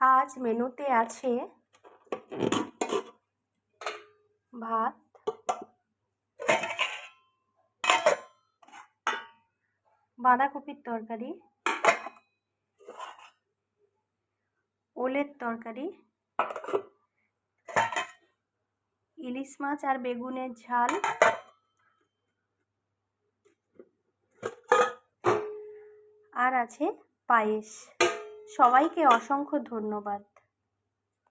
আজ মেনুতে আছে ভাত, বাঁধাকপির তরকারি, ওলের তরকারি, ইলিশ মাছ আর বেগুনের ঝাল, আর আছে পায়েস। সবাইকে অসংখ্য ধন্যবাদ।